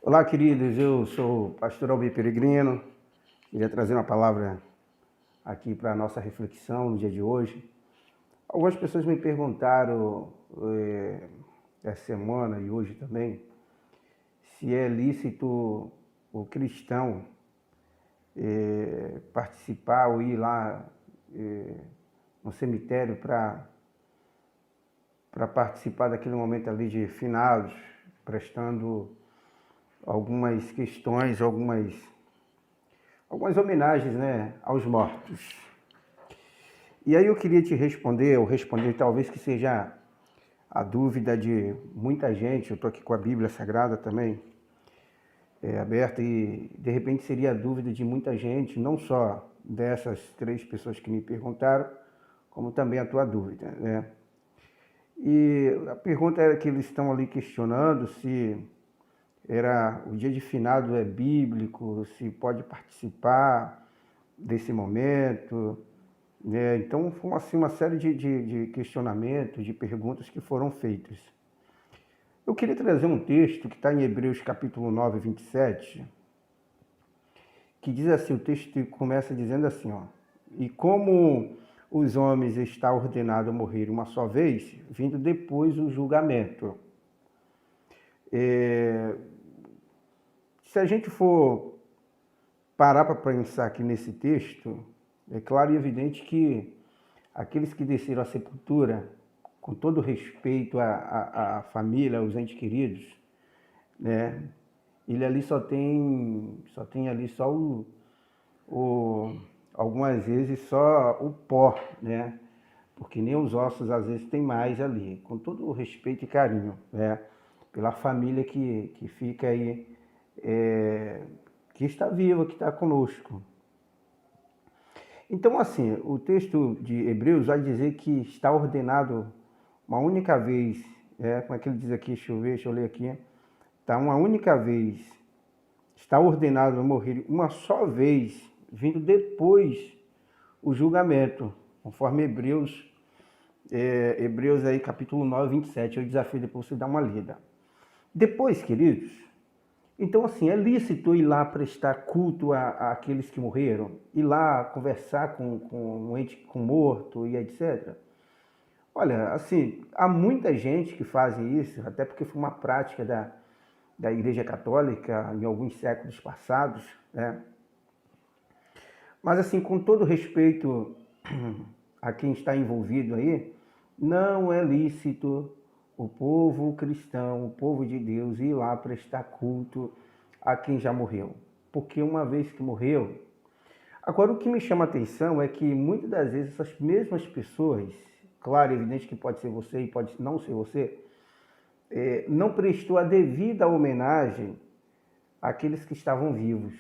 Olá, queridos. Eu sou o pastor Alber Peregrino. Queria trazer uma palavra aqui para a nossa reflexão no dia de hoje. Algumas pessoas me perguntaram essa semana e hoje também se é lícito o cristão participar ou ir lá no cemitério para participar daquele momento ali de finados, prestando algumas questões, algumas homenagens, né, aos mortos. E aí eu queria te responder, ou responder talvez que seja a dúvida de muita gente. Eu estou aqui com a Bíblia Sagrada também aberta e de repente seria a dúvida de muita gente, não só dessas 3 pessoas que me perguntaram, como também a tua dúvida, né? E a pergunta era que eles estão ali questionando se o dia de finado é bíblico, se pode participar desse momento, né? Então foi assim, uma série de questionamentos, de perguntas que foram feitas. Eu queria trazer um texto que está em Hebreus capítulo 9, 27, que diz assim, o texto começa dizendo assim, ó: e como os homens está ordenado a morrer uma só vez, vindo depois o julgamento. Se a gente for parar para pensar aqui nesse texto, é claro e evidente que aqueles que desceram à sepultura, com todo respeito à família, aos entes queridos, né? Ele ali só tem ali só algumas vezes só o pó, né? Porque nem os ossos às vezes tem mais ali, com todo o respeito e carinho, né? Pela família que fica aí, que está viva, que está conosco. Então, assim, o texto de Hebreus vai dizer que está ordenado uma única vez, como é que ele diz aqui? Deixa eu ler aqui. Tá, uma única vez, está ordenado a morrer uma só vez, vindo depois o julgamento, conforme Hebreus aí, capítulo 9, 27. Eu desafio depois você dar uma lida. Depois, queridos, então assim, é lícito ir lá prestar culto àqueles que morreram, ir lá conversar com um ente com morto e etc. Olha, assim, há muita gente que faz isso, até porque foi uma prática da Igreja Católica em alguns séculos passados, né? Mas assim, com todo respeito a quem está envolvido aí, não é lícito o povo cristão, o povo de Deus, ir lá prestar culto a quem já morreu. Porque uma vez que morreu... Agora, o que me chama a atenção é que muitas das vezes essas mesmas pessoas, claro, é evidente que pode ser você e pode não ser você, não prestou a devida homenagem àqueles que estavam vivos.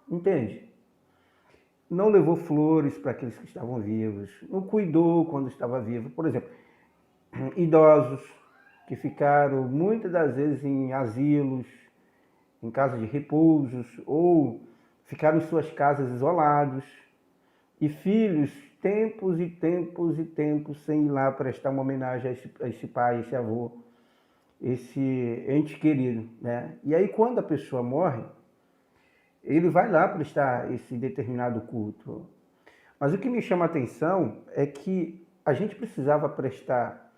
Entende? Não levou flores para aqueles que estavam vivos, não cuidou quando estava vivo. Por exemplo, idosos que ficaram muitas das vezes em asilos, em casas de repousos, ou ficaram em suas casas isolados, e filhos, tempos e tempos e tempos sem ir lá prestar uma homenagem a esse pai, a esse avô, esse ente querido, né? E aí quando a pessoa morre, ele vai lá prestar esse determinado culto. Mas o que me chama a atenção é que a gente precisava prestar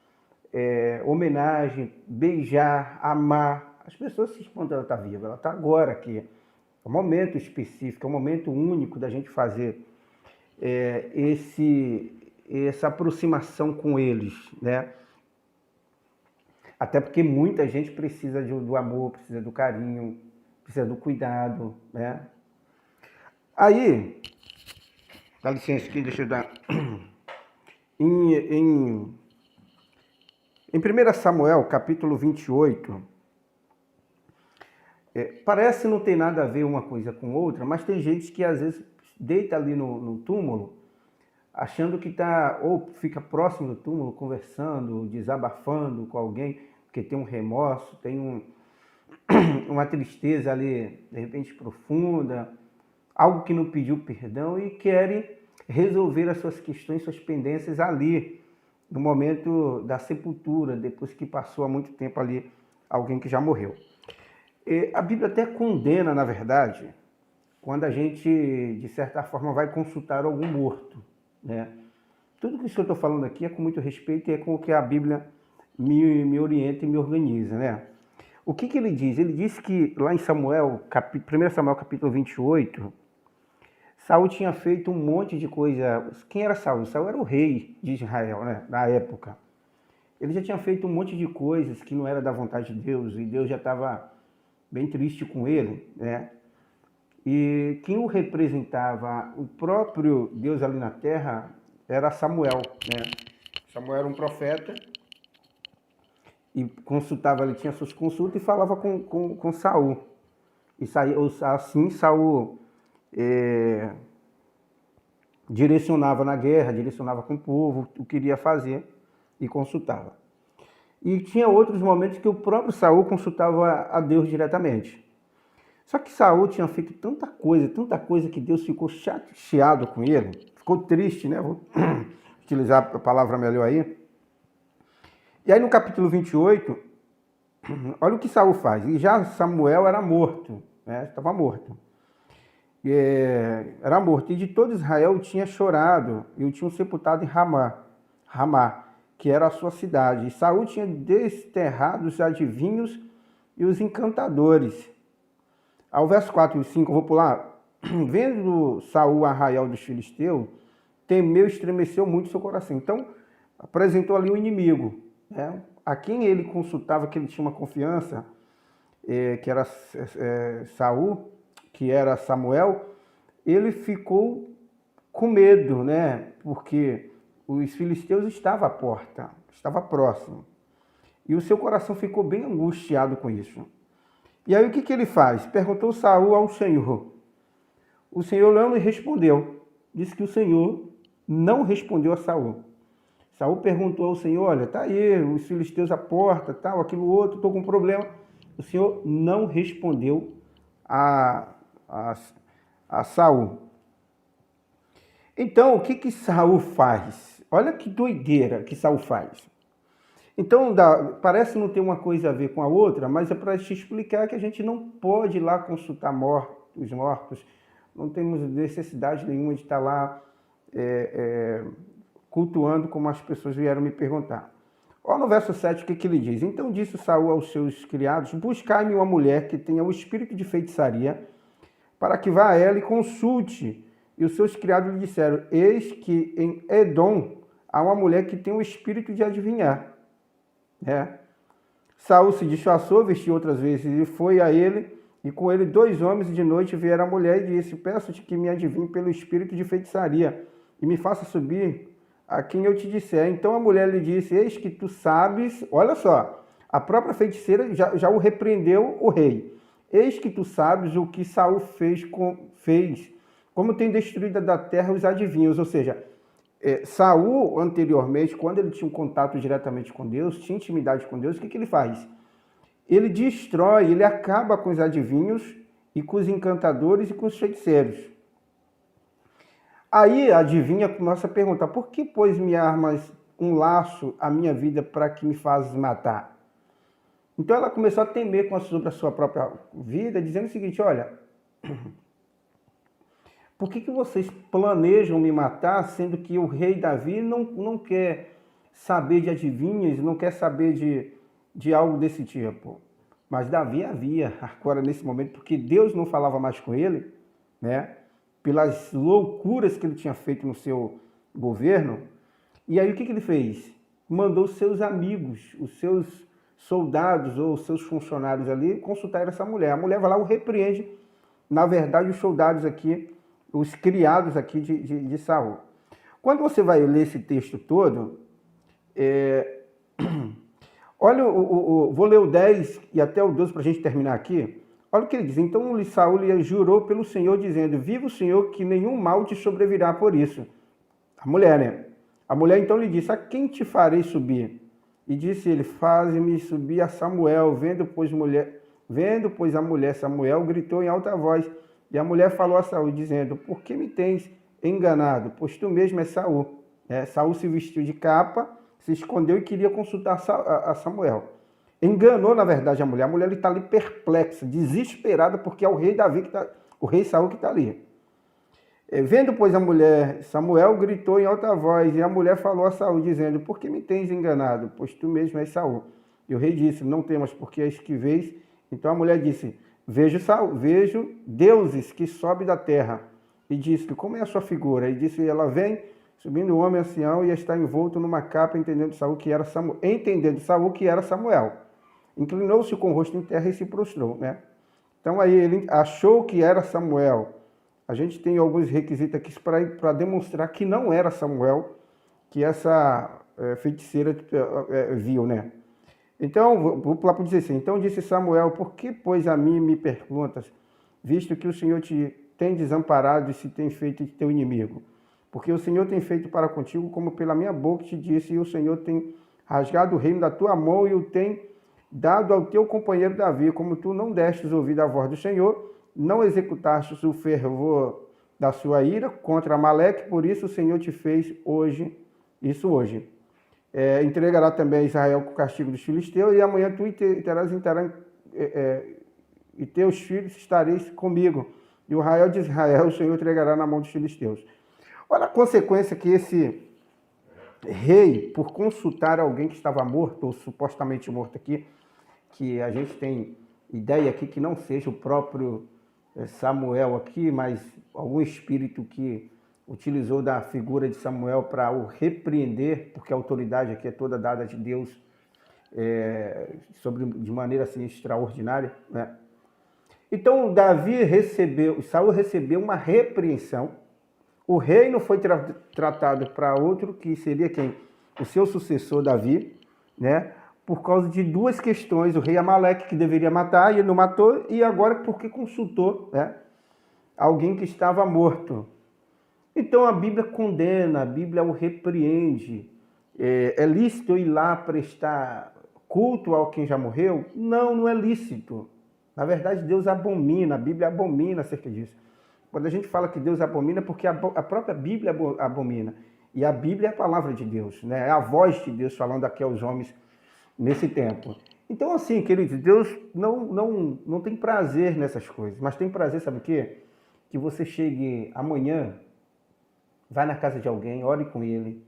homenagem, beijar, amar as pessoas quando ela está viva. Ela está agora aqui. É um momento específico, é um momento único da gente fazer essa aproximação com eles, né? Até porque muita gente precisa do amor, precisa do carinho, precisa do cuidado, né? Aí, dá licença aqui, deixa eu dar... Em 1 Samuel, capítulo 28, parece não ter nada a ver uma coisa com outra, mas tem gente que às vezes deita ali no túmulo, achando que está, ou fica próximo do túmulo, conversando, desabafando com alguém, porque tem um remorso, tem uma tristeza ali, de repente profunda, algo que não pediu perdão e querem resolver as suas questões, suas pendências ali, no momento da sepultura, depois que passou há muito tempo ali alguém que já morreu. A Bíblia até condena, na verdade, quando a gente, de certa forma, vai consultar algum morto, né? Tudo que eu estou falando aqui é com muito respeito e é com o que a Bíblia me orienta e me organiza, né? O que ele diz? Ele diz que lá em Samuel, 1 Samuel capítulo 28, Saul tinha feito um monte de coisa. Quem era Saul? Saul era o rei de Israel, né? Na época. Ele já tinha feito um monte de coisas que não era da vontade de Deus e Deus já estava bem triste com ele, né? E quem o representava, o próprio Deus ali na terra, era Samuel, né? Samuel era um profeta e consultava, ele tinha suas consultas e falava com Saul. E assim Saul direcionava na guerra, direcionava com o povo, o que iria fazer e consultava. E tinha outros momentos que o próprio Saul consultava a Deus diretamente. Só que Saul tinha feito tanta coisa que Deus ficou chateado com ele, ficou triste, né? Vou utilizar a palavra melhor aí. E aí no capítulo 28, olha o que Saul faz. E já Samuel era morto, né? Estava morto. Era morto. E de todo Israel tinha chorado e o tinham sepultado em Ramá, que era a sua cidade. E Saul tinha desterrado os adivinhos e os encantadores. Ao verso 4 e 5, eu vou pular. Vendo Saul o arraial dos filisteus, temeu e estremeceu muito seu coração. Então, apresentou ali o inimigo, né? A quem ele consultava, que ele tinha uma confiança, que era Saul, que era Samuel, ele ficou com medo, né? Porque os filisteus estavam à porta, estava próximo. E o seu coração ficou bem angustiado com isso. E aí o que ele faz? Perguntou Saul ao Senhor. O Senhor não lhe respondeu. Disse que o Senhor não respondeu a Saul. Saul perguntou ao Senhor, olha, tá aí, os filisteus à porta, tal, aquilo outro, estou com um problema. O Senhor não respondeu a Saul. Então, o que Saul faz? Olha que doideira que Saul faz. Então, parece não ter uma coisa a ver com a outra, mas é para te explicar que a gente não pode ir lá consultar os mortos, não temos necessidade nenhuma de estar lá cultuando como as pessoas vieram me perguntar. Olha no verso 7 o que ele diz. Então disse Saul aos seus criados, buscai-me uma mulher que tenha o espírito de feitiçaria, para que vá a ela e consulte. E os seus criados lhe disseram, eis que em Edom há uma mulher que tem o espírito de adivinhar. Saul se disfarçou, vestiu outras vezes e foi a ele, e com ele 2 homens, e de noite vieram a mulher e disse, peço-te que me adivinhe pelo espírito de feitiçaria, e me faça subir a quem eu te disser. Então a mulher lhe disse, eis que tu sabes, olha só, a própria feiticeira já o repreendeu o rei. Eis que tu sabes o que Saul fez, como tem destruído da terra os adivinhos, ou seja, Saul, anteriormente, quando ele tinha um contato diretamente com Deus, tinha intimidade com Deus, o que ele faz? Ele destrói, ele acaba com os adivinhos e com os encantadores e com os feiticeiros. Aí a adivinha começa a perguntar, por que, pois, me armas um laço à minha vida para que me fazes matar? Então ela começou a temer sobre a sua própria vida, dizendo o seguinte, olha, por que vocês planejam me matar, sendo que o rei Davi não quer saber de adivinhas, não quer saber de algo desse tipo? Mas Davi havia, agora nesse momento, porque Deus não falava mais com ele, né? Pelas loucuras que ele tinha feito no seu governo. E aí o que ele fez? Mandou seus amigos, os seus soldados ou os seus funcionários ali consultar essa mulher. A mulher vai lá e o repreende. Na verdade, os soldados aqui, os criados aqui de Saul. Quando você vai ler esse texto todo, olha, vou ler o 10 e até o 12 para a gente terminar aqui. Olha o que ele diz. Então Saul lhe jurou pelo Senhor, dizendo, viva o Senhor, que nenhum mal te sobrevirá por isso. A mulher, né? A mulher então lhe disse, a quem te farei subir? E disse ele, faze-me subir a Samuel. Vendo, pois, a mulher Samuel, gritou em alta voz. E a mulher falou a Saul, dizendo, por que me tens enganado? Pois tu mesmo és Saul. Saul se vestiu de capa, se escondeu e queria consultar a Samuel. enganou, na verdade, a mulher está ali perplexa, desesperada, porque é o rei Davi, o rei Saul que está ali. Vendo, pois, a mulher, Samuel gritou em alta voz, e a mulher falou a Saul, dizendo, por que me tens enganado? Pois tu mesmo és Saul. E o rei disse, não temas, porque és que vês. Então a mulher disse, vejo deuses que sobem da terra. E disse, como é a sua figura? E disse, ela vem subindo o homem ancião e está envolto numa capa, entendendo Saul que era Samuel. Inclinou-se com o rosto em terra e se prostrou, né? Então aí ele achou que era Samuel. A gente tem alguns requisitos aqui para demonstrar que não era Samuel que essa feiticeira viu, né? Então, vou pular para 16. Então disse Samuel, por que, pois, a mim me perguntas, visto que o Senhor te tem desamparado e se tem feito de teu inimigo? Porque o Senhor tem feito para contigo como pela minha boca te disse, e o Senhor tem rasgado o reino da tua mão e o tem dado ao teu companheiro Davi, como tu não destes ouvido a voz do Senhor, não executastes o fervor da sua ira contra Amaleque, por isso o Senhor te fez hoje. Entregará também a Israel com o castigo dos filisteus, e amanhã tu e teus filhos estareis comigo. E o Israel de Israel, o Senhor entregará na mão dos filisteus. Olha a consequência que esse rei, por consultar alguém que estava morto, ou supostamente morto aqui, que a gente tem ideia aqui que não seja o próprio Samuel aqui, mas algum espírito que utilizou da figura de Samuel para o repreender, porque a autoridade aqui é toda dada de Deus de maneira assim extraordinária, né? Então Saul recebeu uma repreensão, o reino foi tratado para outro, que seria quem? O seu sucessor Davi, né? Por causa de duas questões, o rei Amaleque que deveria matar, e ele não matou, e agora porque consultou, né, alguém que estava morto. Então a Bíblia condena, a Bíblia o repreende. É lícito eu ir lá prestar culto ao quem já morreu? Não, não é lícito. Na verdade, Deus abomina, a Bíblia abomina acerca disso. Quando a gente fala que Deus abomina, é porque a própria Bíblia abomina. E a Bíblia é a palavra de Deus, né? É a voz de Deus falando aqui aos homens nesse tempo. Então, assim, queridos, Deus não tem prazer nessas coisas, mas tem prazer, sabe o quê? Que você chegue amanhã, vai na casa de alguém, ore com ele,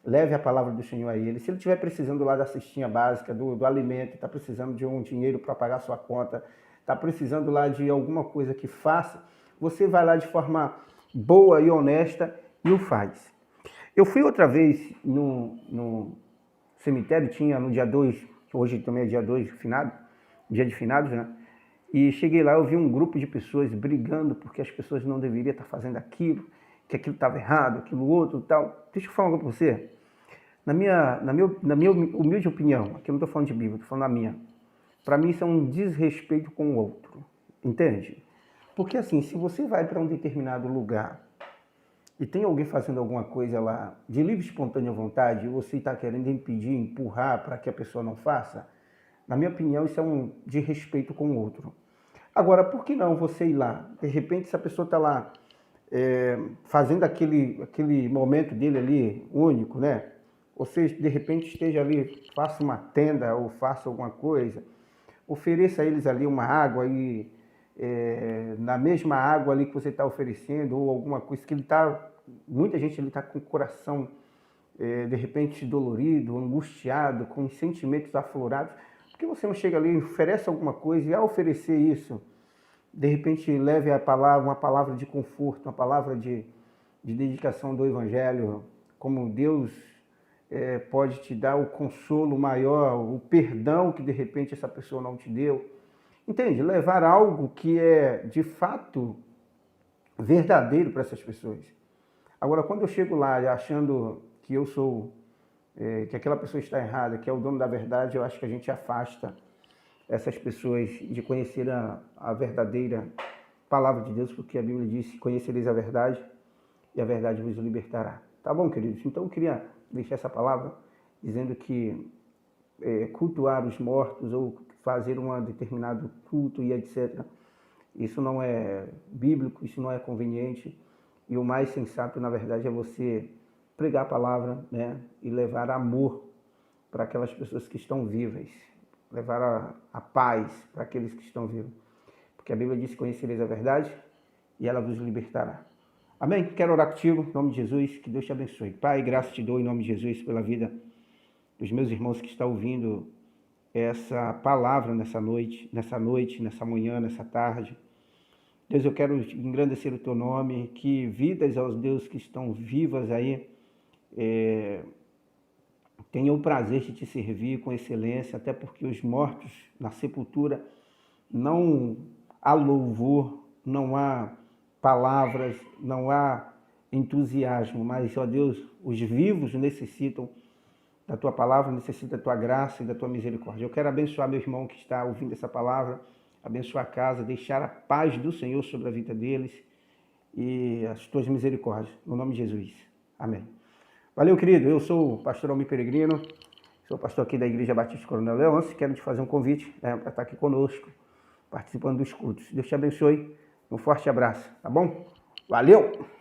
leve a palavra do Senhor a ele. Se ele estiver precisando lá da cestinha básica, do alimento, está precisando de um dinheiro para pagar sua conta, está precisando lá de alguma coisa que faça, você vai lá de forma boa e honesta e o faz. Eu fui outra vez no cemitério, tinha no dia 2, hoje também é dia 2, dia de finados, né? E cheguei lá, eu vi um grupo de pessoas brigando porque as pessoas não deveriam estar fazendo aquilo, que aquilo estava errado, aquilo outro e tal. Deixa eu falar uma coisa para você. Na minha humilde opinião, aqui eu não estou falando de Bíblia, estou falando da minha. Para mim isso é um desrespeito com o outro, entende? Porque assim, se você vai para um determinado lugar e tem alguém fazendo alguma coisa lá de livre e espontânea vontade, e você está querendo impedir, empurrar para que a pessoa não faça, na minha opinião, isso é um desrespeito com o outro. Agora, por que não você ir lá? De repente, se a pessoa está lá fazendo aquele momento dele ali único, né? Você, de repente, esteja ali, faça uma tenda ou faça alguma coisa, ofereça a eles ali uma água e na mesma água ali que você está oferecendo, ou alguma coisa que muita gente ali está com o coração de repente dolorido, angustiado, com sentimentos aflorados, porque você não chega ali, oferece alguma coisa e ao oferecer isso, de repente leve uma palavra de conforto, uma palavra de dedicação do Evangelho, como Deus pode te dar o consolo maior, o perdão que de repente essa pessoa não te deu. Entende? Levar algo que é de fato verdadeiro para essas pessoas. Agora, quando eu chego lá achando que eu sou, que aquela pessoa está errada, que é o dono da verdade, eu acho que a gente afasta essas pessoas de conhecer a verdadeira palavra de Deus, porque a Bíblia diz: conhecereis a verdade e a verdade vos libertará. Tá bom, queridos? Então eu queria deixar essa palavra dizendo que cultuar os mortos ou fazer um determinado culto e etc. Isso não é bíblico, isso não é conveniente. E o mais sensato, na verdade, é você pregar a palavra, né, e levar amor para aquelas pessoas que estão vivas. levar a paz para aqueles que estão vivos. Porque a Bíblia diz: conhecereis a verdade e ela vos libertará. Amém? Quero orar contigo, em nome de Jesus, que Deus te abençoe. Pai, graças te dou em nome de Jesus pela vida dos meus irmãos que estão ouvindo essa palavra nessa noite, nessa manhã, nessa tarde. Deus, eu quero engrandecer o teu nome, que vidas aos Deus que estão vivas aí, tenham o prazer de te servir com excelência, até porque os mortos na sepultura não há louvor, não há palavras, não há entusiasmo, mas, ó Deus, os vivos necessitam da tua palavra, necessitam da tua graça e da tua misericórdia. Eu quero abençoar meu irmão que está ouvindo essa palavra, abençoar a casa, deixar a paz do Senhor sobre a vida deles e as tuas misericórdias, no nome de Jesus. Amém. Valeu, querido. Eu sou o pastor Almir Peregrino, sou pastor aqui da Igreja Batista Coronel Leôncio. Quero te fazer um convite para estar aqui conosco, participando dos cultos. Deus te abençoe. Um forte abraço, tá bom? Valeu!